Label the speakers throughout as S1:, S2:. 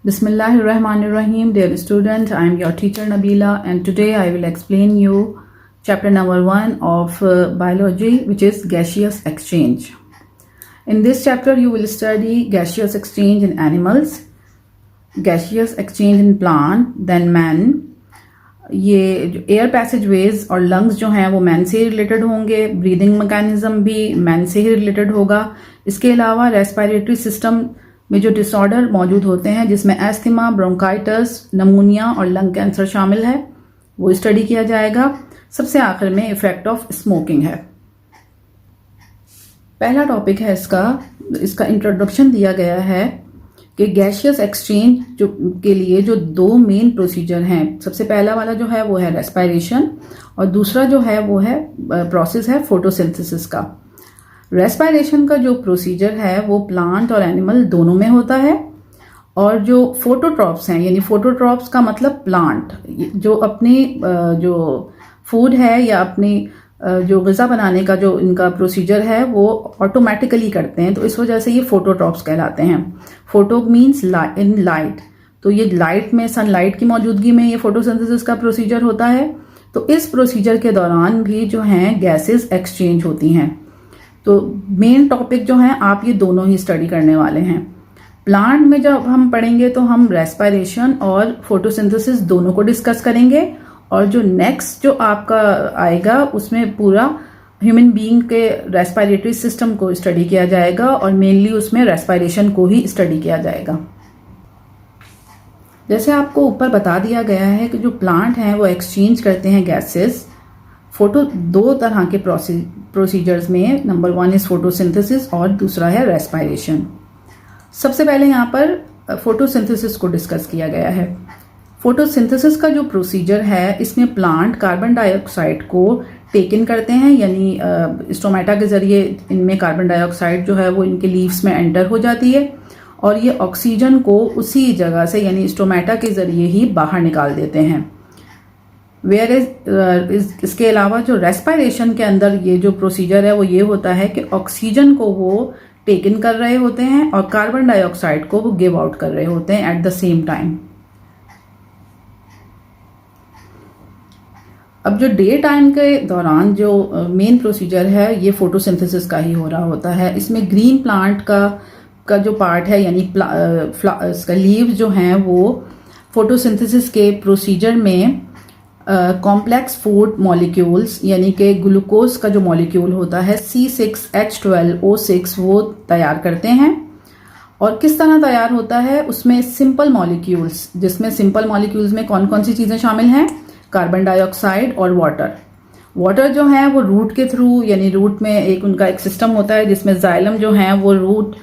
S1: Bismillahirrahmanirrahim. Dear students, I am your teacher Nabila, and today I will explain you chapter number 1 of biology, which is gaseous exchange. In this chapter you will study gaseous exchange in animals, gaseous exchange in plant, then man. ये जो air पैसेजवेज और lungs जो हैं वो man से ही related होंगे, breathing mechanism भी man से ही रिलेटेड होगा। इसके अलावा रेस्पिरेटरी सिस्टम में जो डिसऑर्डर मौजूद होते हैं जिसमें एस्थमा, ब्रोंकाइटिस, नमूनिया और लंग कैंसर शामिल है, वो स्टडी किया जाएगा। सबसे आखिर में इफेक्ट ऑफ स्मोकिंग है। पहला टॉपिक है इसका इंट्रोडक्शन दिया गया है कि गैसियस एक्सचेंज जो के लिए जो दो मेन प्रोसीजर हैं। सबसे पहला वाला जो है वो है रेस्पिरेशन और दूसरा जो है वो है प्रोसेस है फोटोसिंथेसिस का। रेस्पिरेशन का जो प्रोसीजर है वो प्लांट और एनिमल दोनों में होता है, और जो फोटोट्रॉप्स हैं, यानी फोटोट्रॉप्स का मतलब प्लांट जो अपनी जो फूड है या अपनी जो ग़िज़ा बनाने का जो इनका प्रोसीजर है वो ऑटोमेटिकली करते हैं, तो इस वजह से ये फोटोट्रॉप्स कहलाते हैं। फोटो मीन्स इन लाइट, तो ये लाइट में सनलाइट की मौजूदगी में ये फोटोसिंथेसिस का प्रोसीजर होता है। तो इस प्रोसीजर के दौरान भी जो हैं गैसेस एक्सचेंज होती हैं। तो मेन टॉपिक जो हैं आप ये दोनों ही स्टडी करने वाले हैं। प्लांट में जब हम पढ़ेंगे तो हम रेस्पिरेशन और फोटोसिंथेसिस दोनों को डिस्कस करेंगे, और जो नेक्स्ट जो आपका आएगा उसमें पूरा ह्यूमन बीइंग के रेस्पिरेटरी सिस्टम को स्टडी किया जाएगा, और मेनली उसमें रेस्पिरेशन को ही स्टडी किया जाएगा। जैसे आपको ऊपर बता दिया गया है कि जो प्लांट हैं वो एक्सचेंज करते हैं गैसेस दो तरह के प्रोसीजर्स में। नंबर 1 इज फोटोसिंथेसिस और दूसरा है रेस्पिरेशन। सबसे पहले यहाँ पर फोटोसिंथेसिस को डिस्कस किया गया है। फोटोसिंथेसिस का जो प्रोसीजर है इसमें प्लांट कार्बन डाइऑक्साइड को टेक इन करते हैं, यानी स्टोमेटा के जरिए इनमें कार्बन डाइऑक्साइड जो है वो इनके लीव्स में एंटर हो जाती है, और ये ऑक्सीजन को उसी जगह से यानी स्टोमेटा के जरिए ही बाहर निकाल देते हैं। इसके अलावा जो रेस्पिरेशन के अंदर ये जो प्रोसीजर है वो ये होता है कि ऑक्सीजन को वो टेक इन कर रहे होते हैं और कार्बन डाइऑक्साइड को वो गिव आउट कर रहे होते हैं एट द सेम टाइम। अब जो डे टाइम के दौरान जो मेन प्रोसीजर है ये फोटोसिंथेसिस का ही हो रहा होता है। इसमें ग्रीन प्लांट का जो पार्ट है यानी इसका लीव्स जो हैं वो फोटोसिंथेसिस के प्रोसीजर में कॉम्प्लेक्स फूड मॉलिक्यूल्स यानी कि ग्लूकोज का जो मॉलिक्यूल होता है C6H12O6 वो तैयार करते हैं। और किस तरह तैयार होता है, उसमें सिंपल मॉलिक्यूल्स, जिसमें सिंपल मॉलिक्यूल्स में कौन कौन सी चीज़ें शामिल हैं, कार्बन डाइऑक्साइड और वाटर जो है वो रूट के थ्रू, यानी रूट में उनका एक सिस्टम होता है जिसमें जाइलम जो है वो रूट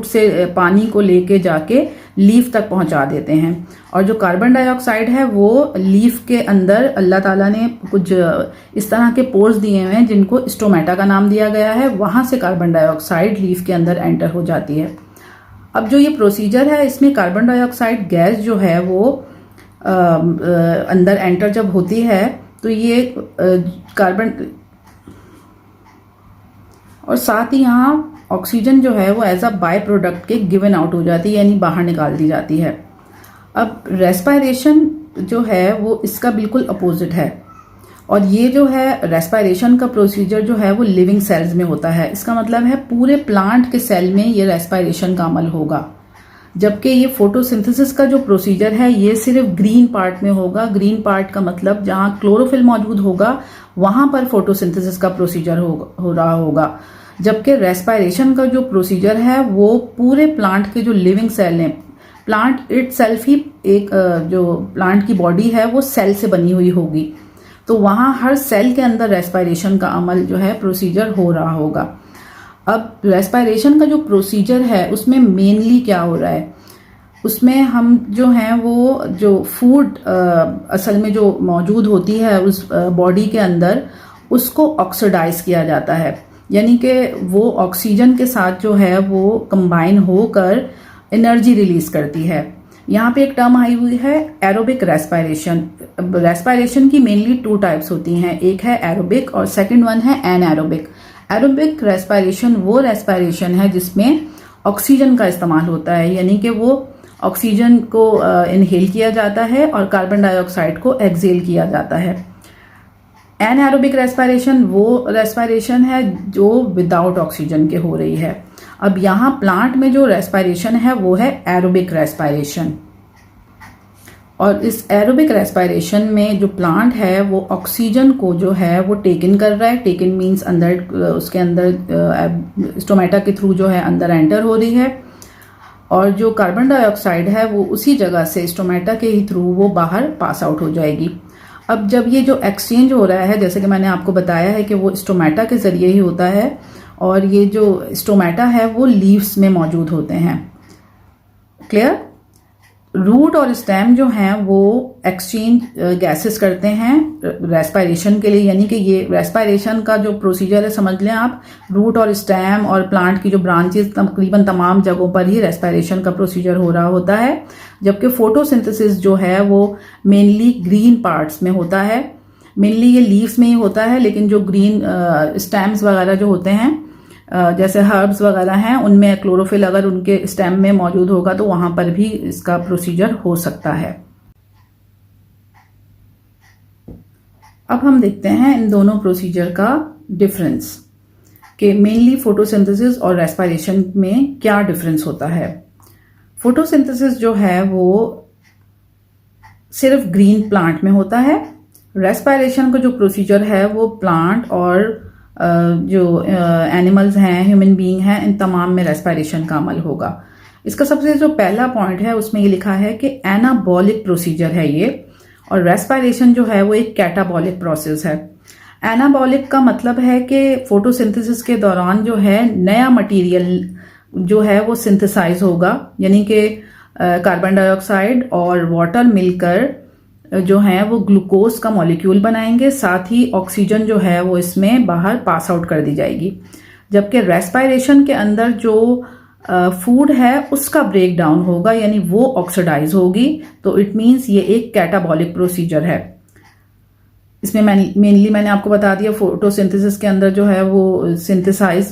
S1: से पानी को लेके जाके लीफ तक पहुंचा देते हैं। और जो कार्बन डाइऑक्साइड है वो लीफ के अंदर अल्लाह ताला ने कुछ इस तरह के पोर्स दिए हुए हैं जिनको स्टोमेटा का नाम दिया गया है, वहां से कार्बन डाइऑक्साइड लीफ के अंदर एंटर हो जाती है। अब जो ये प्रोसीजर है इसमें कार्बन डाइऑक्साइड गैस जो है वो अंदर एंटर जब होती है तो ये कार्बन और साथ ही यहाँ ऑक्सीजन जो है वो एज अ बाय प्रोडक्ट के गिवन आउट हो जाती है, यानी बाहर निकाल दी जाती है। अब रेस्पिरेशन जो है वो इसका बिल्कुल अपोजिट है, और ये जो है रेस्पिरेशन का प्रोसीजर जो है वो लिविंग सेल्स में होता है। इसका मतलब है पूरे प्लांट के सेल में ये रेस्पिरेशन का अमल होगा, जबकि ये फोटोसिंथेसिस का जो प्रोसीजर है ये सिर्फ ग्रीन पार्ट में होगा। ग्रीन पार्ट का मतलब जहां क्लोरोफिल मौजूद होगा वहां पर फोटोसिंथेसिस का प्रोसीजर हो रहा होगा, जबकि रेस्पिरेशन का जो प्रोसीजर है वो पूरे प्लांट के जो लिविंग सेल हैं, प्लांट इटसेल्फ ही एक जो प्लांट की बॉडी है वो सेल से बनी हुई होगी, तो वहां हर सेल के अंदर रेस्पिरेशन का अमल जो है प्रोसीजर हो रहा होगा। अब रेस्पिरेशन का जो प्रोसीजर है उसमें मेनली क्या हो रहा है, उसमें हम जो हैं वो जो फूड असल में जो मौजूद होती है उस बॉडी के अंदर उसको ऑक्सीडाइज किया जाता है, यानी कि वो ऑक्सीजन के साथ जो है वो कंबाइन होकर एनर्जी रिलीज करती है। यहाँ पे एक टर्म आई हुई है एरोबिक रेस्पिरेशन। रेस्पिरेशन की मेनली 2 टाइप्स होती हैं, एक है एरोबिक और सेकंड वन है एनएरोबिक। एरोबिक रेस्पिरेशन वो रेस्पिरेशन है जिसमें ऑक्सीजन का इस्तेमाल होता है, यानी कि वो ऑक्सीजन को इनहेल किया जाता है और कार्बन डाइऑक्साइड को एक्सहेल किया जाता है। एनएरोबिक रेस्पिरेशन वो रेस्पिरेशन है जो विदाउट ऑक्सीजन के हो रही है। अब यहाँ प्लांट में जो रेस्पिरेशन है वो है एरोबिक रेस्पिरेशन, और इस एरोबिक रेस्पिरेशन में जो प्लांट है वो ऑक्सीजन को जो है वो टेक इन कर रहा है। टेक इन मीन्स अंदर, उसके अंदर स्टोमेटा के थ्रू जो है अंदर एंटर हो रही है, और जो कार्बन डाइऑक्साइड है वो उसी जगह से स्टोमेटा के ही थ्रू वो बाहर पास आउट हो जाएगी। अब जब ये जो एक्सचेंज हो रहा है, जैसे कि मैंने आपको बताया है कि वो स्टोमेटा के जरिए ही होता है, और ये जो स्टोमेटा है वो लीव्स में मौजूद होते हैं। क्लियर? रूट और स्टेम जो हैं वो एक्सचेंज गैसेस करते हैं रेस्पिरेशन के लिए, यानी कि ये रेस्पिरेशन का जो प्रोसीजर है समझ लें आप, रूट और स्टेम और प्लांट की जो ब्रांचेस तकरीबन तमाम जगहों पर ही रेस्पिरेशन का प्रोसीजर हो रहा होता है। जबकि फोटोसिंथेसिस जो है वो मेनली ग्रीन पार्ट्स में होता है। मेनली ये लीव्स में ही होता है, लेकिन जो ग्रीन स्टेम्स वगैरह जो होते हैं, जैसे हर्ब्स वगैरह हैं, उनमें क्लोरोफिल अगर उनके स्टेम में मौजूद होगा तो वहां पर भी इसका प्रोसीजर हो सकता है। अब हम देखते हैं इन दोनों प्रोसीजर का डिफरेंस, कि मेनली फोटोसिंथेसिस और रेस्पिरेशन में क्या डिफरेंस होता है। फोटोसिंथेसिस जो है वो सिर्फ ग्रीन प्लांट में होता है। रेस्पिरेशन का जो प्रोसीजर है वो प्लांट और जो एनिमल्स हैं, ह्यूमन बीइंग हैं, इन तमाम में रेस्पिरेशन का अमल होगा। इसका सबसे जो पहला पॉइंट है उसमें ये लिखा है कि एनाबॉलिक प्रोसीजर है ये, और रेस्पिरेशन जो है वो एक कैटाबॉलिक प्रोसेस है। एनाबॉलिक का मतलब है कि फोटोसिंथेसिस के दौरान जो है नया मटेरियल जो है वो सिंथेसाइज होगा, यानी कि कार्बन डाइऑक्साइड और वाटर मिलकर जो है वो ग्लूकोज का मॉलिक्यूल बनाएंगे, साथ ही ऑक्सीजन जो है वो इसमें बाहर पास आउट कर दी जाएगी। जबकि रेस्पिरेशन के अंदर जो फूड है उसका ब्रेक डाउन होगा, यानी वो ऑक्सीडाइज होगी। तो इट मीन्स ये एक कैटाबॉलिक प्रोसीजर है। इसमें मेनली मैंने आपको बता दिया, फोटोसिंथेसिस के अंदर जो है वो सिंथेसाइज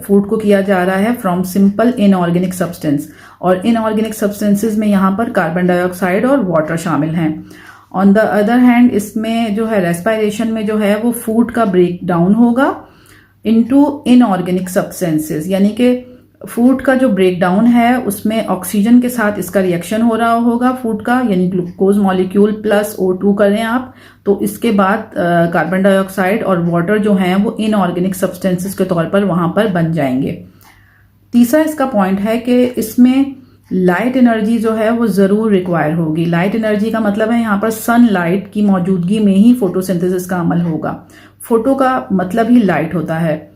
S1: फूड को किया जा रहा है फ्रॉम सिंपल इनऑर्गेनिक सब्सटेंस, और इनऑर्गेनिक सब्सटेंसेस में यहाँ पर कार्बन डाइऑक्साइड और वाटर शामिल हैं। ऑन द अदर हैंड इसमें जो है रेस्पिरेशन में जो है वो फूड का ब्रेक डाउन होगा इनटू इनऑर्गेनिक सब्सटेंसेस, यानी कि फूड का जो ब्रेक डाउन है उसमें ऑक्सीजन के साथ इसका रिएक्शन हो रहा होगा फूड का, यानी ग्लूकोज मॉलिक्यूल प्लस O2 करें आप, तो इसके बाद कार्बन डाइऑक्साइड और वाटर जो हैं वो इनऑर्गेनिक सब्सटेंसेस के तौर पर वहां पर बन जाएंगे। तीसरा इसका पॉइंट है कि इसमें लाइट एनर्जी जो है वो जरूर रिक्वायर होगी। लाइट एनर्जी का मतलब है यहाँ पर सनलाइट की मौजूदगी में ही फोटोसिंथेसिस का अमल होगा। फोटो का मतलब ही लाइट होता है,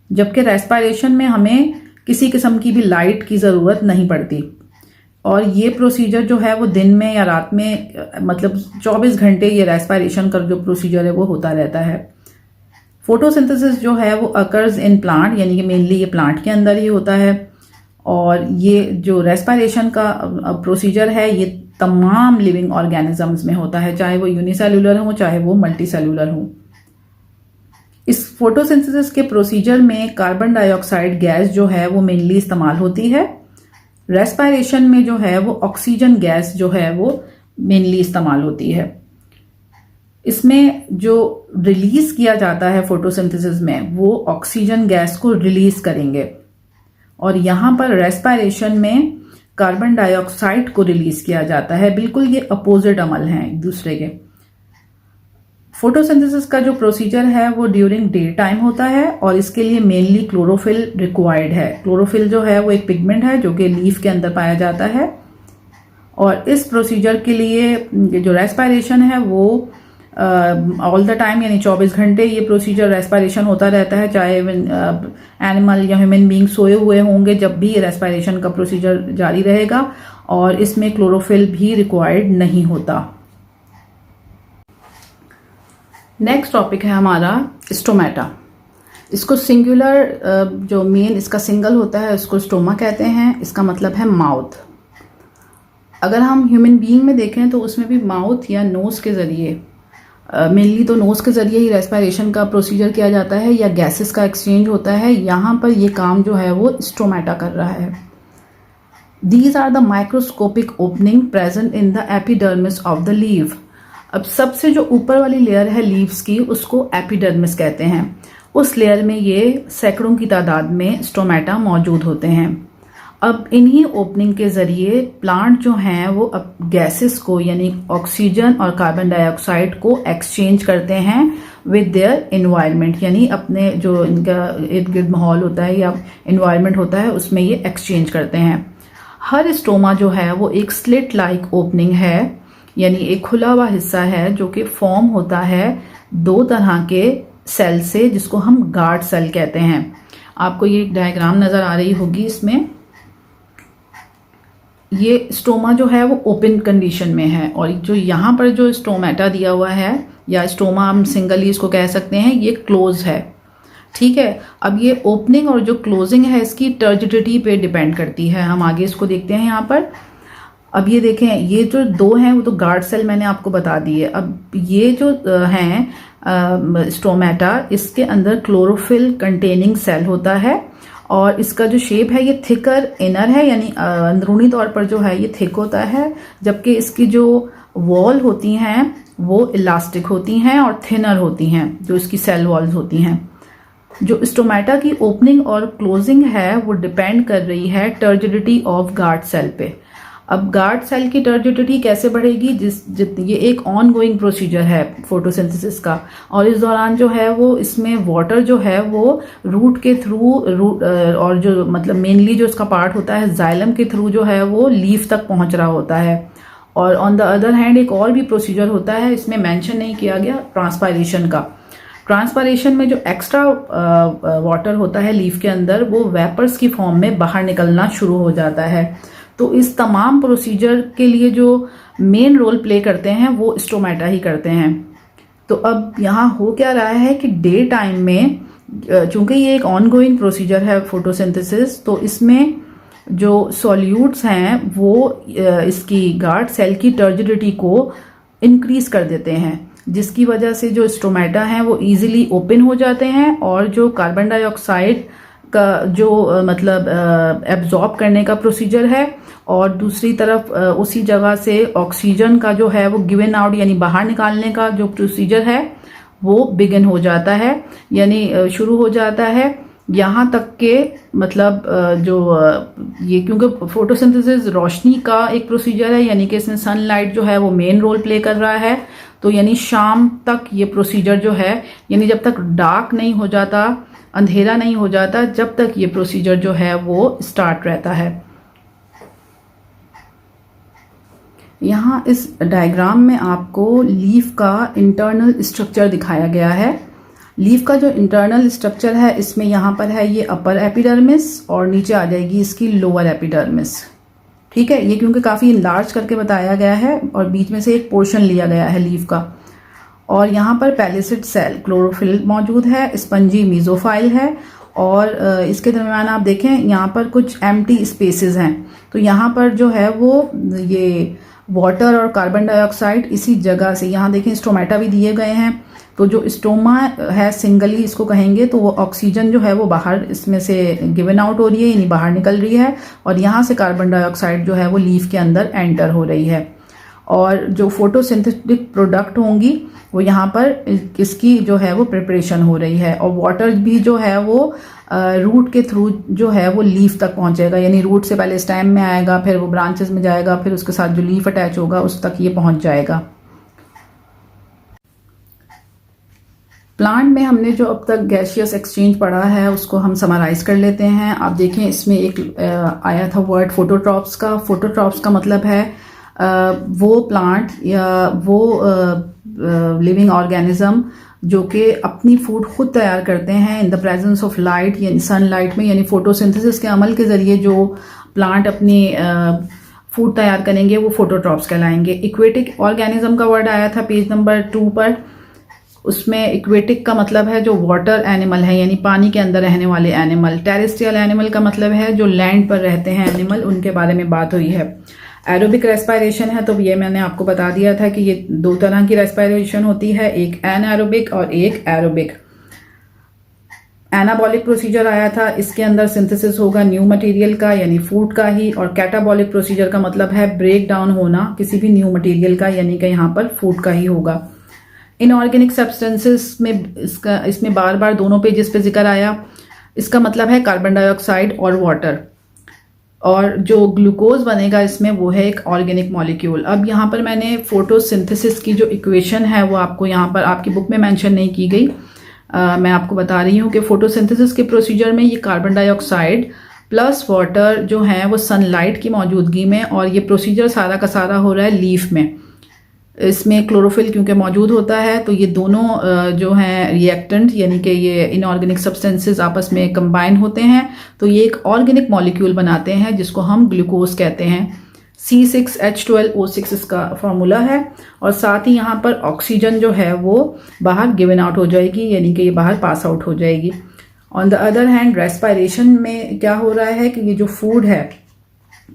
S1: जबकि रेस्पिरेशन में हमें किसी किस्म की भी लाइट की ज़रूरत नहीं पड़ती, और ये प्रोसीजर जो है वो दिन में या रात में, मतलब 24 घंटे ये रेस्पिरेशन का जो प्रोसीजर है वो होता रहता है। फोटोसिंथेसिस जो है वो अकर्स इन प्लांट, यानी कि मेनली ये प्लांट के अंदर ही होता है, और ये जो रेस्पिरेशन का प्रोसीजर है ये तमाम लिविंग ऑर्गेनिजम्स में होता है, चाहे वो यूनिसेल्यूलर हो चाहे वो मल्टी सेल्यूलर हो। इस फोटोसिंथेसिस के प्रोसीजर में कार्बन डाइऑक्साइड गैस जो है वो मेनली इस्तेमाल होती है। रेस्पिरेशन में जो है वो ऑक्सीजन गैस जो है वो मेनली इस्तेमाल होती है। इसमें जो रिलीज किया जाता है फोटोसिंथेसिस में वो ऑक्सीजन गैस को रिलीज करेंगे, और यहां पर रेस्पिरेशन में कार्बन डाइऑक्साइड को रिलीज किया जाता है। बिल्कुल ये अपोजिट अमल हैं एक दूसरे के। फोटोसिंथेसिस का जो प्रोसीजर है वो ड्यूरिंग डे टाइम होता है, और इसके लिए मेनली क्लोरोफिल रिक्वायर्ड है। क्लोरोफिल जो है वो एक पिगमेंट है जो कि लीफ के अंदर पाया जाता है, और इस प्रोसीजर के लिए जो रेस्पिरेशन है वो ऑल द टाइम, यानी 24 घंटे ये प्रोसीजर रेस्पिरेशन होता रहता है, चाहे एनिमल या ह्यूमन बीइंग सोए हुए होंगे, जब भी ये रेस्पिरेशन का प्रोसीजर जारी रहेगा, और इसमें क्लोरोफिल भी रिक्वायर्ड नहीं होता। नेक्स्ट टॉपिक है हमारा स्टोमेटा। इसको सिंगुलर, जो मेन इसका सिंगल होता है उसको स्टोमा कहते हैं। इसका मतलब है माउथ। अगर हम ह्यूमन बीइंग में देखें तो उसमें भी माउथ या नोज के जरिए, मेनली तो नोज के जरिए ही रेस्पिरेशन का प्रोसीजर किया जाता है या गैसेस का एक्सचेंज होता है। यहाँ पर ये काम जो है वो स्टोमेटा कर रहा है। These are the microscopic opening present in the epidermis of the leaf. अब सबसे जो ऊपर वाली लेयर है लीव्स की उसको एपिडर्मिस कहते हैं। उस लेयर में ये सैकड़ों की तादाद में स्टोमेटा मौजूद होते हैं। अब इन्हीं ओपनिंग के जरिए प्लांट जो हैं वो अब गैसेस को यानी ऑक्सीजन और कार्बन डाइऑक्साइड को एक्सचेंज करते हैं विद देयर इन्वायरमेंट, यानी अपने जो इनका इर्द गिर्द माहौल होता है या इन्वायरमेंट होता है उसमें ये एक्सचेंज करते हैं। हर स्टोमा जो है वो एक स्लिट लाइक ओपनिंग है, यानी एक खुला हुआ हिस्सा है जो कि फॉर्म होता है दो तरह के सेल से, जिसको हम गार्ड सेल कहते हैं। आपको ये डायग्राम नजर आ रही होगी, इसमें ये स्टोमा जो है वो ओपन कंडीशन में है और जो यहाँ पर जो स्टोमेटा दिया हुआ है या स्टोमा हम सिंगली इसको कह सकते हैं, ये क्लोज है। ठीक है, अब ये ओपनिंग और जो क्लोजिंग है इसकी टर्जिडिटी पे डिपेंड करती है। हम आगे इसको देखते हैं यहाँ पर। अब ये देखें, ये जो दो हैं वो तो गार्ड सेल मैंने आपको बता दिए। अब ये जो हैं स्टोमेटा, इसके अंदर क्लोरोफिल कंटेनिंग सेल होता है और इसका जो शेप है ये थिकर इनर है, यानी अंदरूनी तौर पर जो है ये थिक होता है, जबकि इसकी जो वॉल होती हैं वो इलास्टिक होती हैं और थिनर होती हैं, जो इसकी सेल वॉल्स होती हैं। जो स्टोमेटा की ओपनिंग और क्लोजिंग है वो डिपेंड कर रही है टर्जिडिटी ऑफ गार्ड सेल पे। अब गार्ड सेल की टर्जिडिटी कैसे बढ़ेगी, ये एक ऑन गोइंग प्रोसीजर है फोटोसिंथेसिस का, और इस दौरान जो है वो इसमें वाटर जो है वो रूट के थ्रू और जो मतलब मेनली जो इसका पार्ट होता है जाइलम के थ्रू जो है वो लीफ तक पहुंच रहा होता है। और ऑन द अदर हैंड एक और भी प्रोसीजर होता है, इसमें मेंशन नहीं किया गया, ट्रांसपायरेशन का। ट्रांसपायरेशन में जो एक्स्ट्रा वाटर होता है लीफ के अंदर वो वेपर्स की फॉर्म में बाहर निकलना शुरू हो जाता है। तो इस तमाम प्रोसीजर के लिए जो मेन रोल प्ले करते हैं वो स्टोमेटा ही करते हैं। तो अब यहाँ हो क्या रहा है कि डे टाइम में, चूंकि ये एक ऑनगोइंग प्रोसीजर है फोटोसिंथेसिस, तो इसमें जो सॉल्यूट्स हैं वो इसकी गार्ड सेल की टर्जिडिटी को इंक्रीज कर देते हैं, जिसकी वजह से जो स्टोमेटा हैं वो इजीली ओपन हो जाते हैं और जो कार्बन डाइऑक्साइड का जो मतलब एब्जॉर्ब करने का प्रोसीजर है और दूसरी तरफ उसी जगह से ऑक्सीजन का जो है वो गिवन आउट यानी बाहर निकालने का जो प्रोसीजर है वो बिगिन हो जाता है, यानी शुरू हो जाता है। यहाँ तक के मतलब जो ये क्योंकि फोटोसिंथेसिस रोशनी का एक प्रोसीजर है, यानी कि इसमें सनलाइट जो है वो मेन रोल प्ले कर रहा है, तो यानी शाम तक ये प्रोसीजर जो है, यानी जब तक डार्क नहीं हो जाता, अंधेरा नहीं हो जाता, जब तक ये प्रोसीजर जो है वो स्टार्ट रहता है। यहाँ इस डायग्राम में आपको लीफ का इंटरनल स्ट्रक्चर दिखाया गया है। लीफ का जो इंटरनल स्ट्रक्चर है इसमें यहाँ पर है ये अपर एपिडर्मिस और नीचे आ जाएगी इसकी लोअर एपिडर्मिस। ठीक है, ये क्योंकि काफ़ी लार्ज करके बताया गया है और बीच में से एक पोर्शन लिया गया है लीफ का। और यहाँ पर पैलिसिड सेल, क्लोरोफिल मौजूद है, स्पंजी मीजोफाइल है और इसके दरमियान आप देखें यहाँ पर कुछ एम्प्टी स्पेसेस हैं। तो यहाँ पर जो है वो ये वाटर और कार्बन डाइऑक्साइड इसी जगह से, यहाँ देखें स्टोमेटा भी दिए गए हैं, तो जो स्टोमा है सिंगली इसको कहेंगे, तो वो ऑक्सीजन जो है वो बाहर इसमें से गिवन आउट हो रही है, यानी बाहर निकल रही है, और यहाँ से कार्बन डाइऑक्साइड जो है वो लीफ के अंदर एंटर हो रही है। और जो फोटोसिंथेटिक प्रोडक्ट होंगी वो यहाँ पर इसकी जो है वो प्रिपरेशन हो रही है, और वाटर भी जो है वो रूट के थ्रू जो है वो लीफ तक पहुँचेगा, यानी रूट से पहले स्टेम में आएगा, फिर वो ब्रांचेस में जाएगा, फिर उसके साथ जो लीफ अटैच होगा उस तक ये पहुँच जाएगा। प्लांट में हमने जो अब तक गैसियस एक्सचेंज पढ़ा है उसको हम समराइज कर लेते हैं। आप देखें इसमें एक आया था वर्ड फोटोट्रॉप्स का। फोटोट्रॉप्स का मतलब है वो प्लांट या वो लिविंग ऑर्गेनिज्म जो कि अपनी फूड खुद तैयार करते हैं in the presence of light, यानी सनलाइट में, यानी फोटोसिंथेसिस के अमल के जरिए जो प्लांट अपनी फूड तैयार करेंगे वो फोटोट्रॉप्स कहलाएंगे। इक्वेटिक ऑर्गेनिज्म का वर्ड आया था पेज नंबर 2 पर। उसमें इक्वेटिक का मतलब है जो वाटर एनिमल है, यानी पानी के अंदर रहने वाले एनिमल। टेरेस्ट्रियल एनिमल का मतलब है जो लैंड पर रहते हैं एनिमल, उनके बारे में बात हुई है। एरोबिक रेस्पिरेशन है, तो ये मैंने आपको बता दिया था कि ये दो तरह की रेस्पिरेशन होती है, एक एनाएरोबिक और एक एरोबिक। एनाबॉलिक प्रोसीजर आया था, इसके अंदर सिंथेसिस होगा न्यू मटेरियल का यानी फूड का ही, और कैटाबॉलिक प्रोसीजर का मतलब है ब्रेक डाउन होना किसी भी न्यू मटेरियल का, यानी कि यहाँ पर फूड का ही होगा। इनऑर्गेनिक सब्सटेंसेस में इसमें बार बार दोनों पेजेस पे जिक्र आया, इसका मतलब है कार्बन डाइऑक्साइड और वाटर, और जो ग्लूकोज बनेगा इसमें वो है एक ऑर्गेनिक मॉलिक्यूल। अब यहाँ पर मैंने फोटोसिंथेसिस की जो इक्वेशन है वो आपको यहाँ पर आपकी बुक में मेंशन नहीं की गई, मैं आपको बता रही हूँ कि फोटोसिंथेसिस के प्रोसीजर में ये कार्बन डाइऑक्साइड प्लस वाटर जो है वो सनलाइट की मौजूदगी में, और ये प्रोसीजर सारा का सारा हो रहा है लीफ में। इसमें क्लोरोफिल क्योंकि मौजूद होता है तो ये दोनों जो हैं रिएक्टेंट यानी कि ये इनऑर्गेनिक सब्सटेंसेस आपस में कंबाइन होते हैं तो ये एक ऑर्गेनिक मॉलिक्यूल बनाते हैं जिसको हम ग्लूकोज कहते हैं। C6H12O6 इसका फॉर्मूला है, और साथ ही यहाँ पर ऑक्सीजन जो है वो बाहर गिवन आउट हो जाएगी, यानी कि ये बाहर पास आउट हो जाएगी। On the other hand respiration में क्या हो रहा है कि ये जो फूड है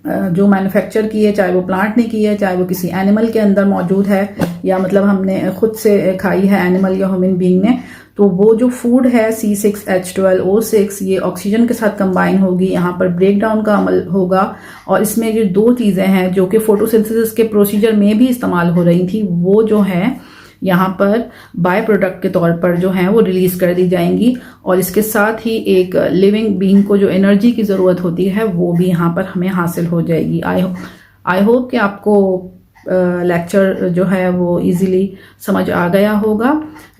S1: जो मैन्युफैक्चर की है, चाहे वो प्लांट ने की है, चाहे वो किसी एनिमल के अंदर मौजूद है, या मतलब हमने खुद से खाई है एनिमल या ह्यूमन बीइंग ने, तो वो जो फूड है C6H12O6 ये ऑक्सीजन के साथ कंबाइन होगी, यहाँ पर ब्रेक डाउन का अमल होगा, और इसमें जो दो चीज़ें हैं जो कि फोटोसिंथेसिस के प्रोसीजर में भी इस्तेमाल हो रही थी वो जो है यहाँ पर बाय प्रोडक्ट के तौर पर जो है वो रिलीज कर दी जाएंगी, और इसके साथ ही एक लिविंग बीइंग को जो एनर्जी की ज़रूरत होती है वो भी यहाँ पर हमें हासिल हो जाएगी। आई होप कि आपको लेक्चर जो है वो इजीली समझ आ गया होगा।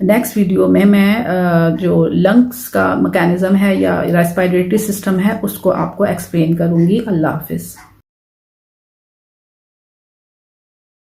S1: नेक्स्ट वीडियो में मैं जो लंग्स का मैकेनिज्म है या रेस्पिरेटरी सिस्टम है उसको आपको एक्सप्लेन करूँगी। अल्लाह हाफिज़।